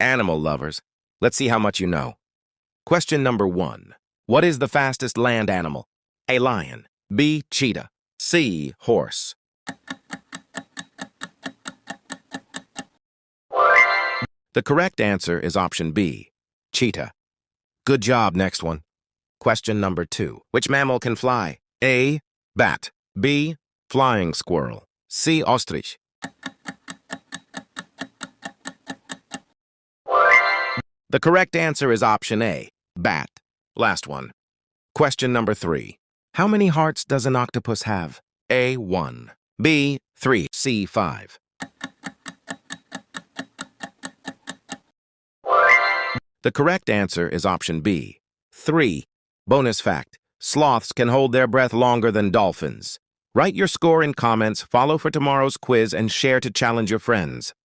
Animal lovers, let's see how much you know. Question number 1. What is the fastest land animal? A. Lion. B. Cheetah. C. Horse. The correct answer is option B. Cheetah. Good job, next one. Question number 2. Which mammal can fly? A. Bat. B. Flying squirrel. C. Ostrich. The correct answer is option A. Bat. Last one. Question number 3. How many hearts does an octopus have? A. 1. B. 3. C. 5. The correct answer is option B. 3. Bonus fact. Sloths can hold their breath longer than dolphins. Write your score in comments, follow for tomorrow's quiz, and share to challenge your friends.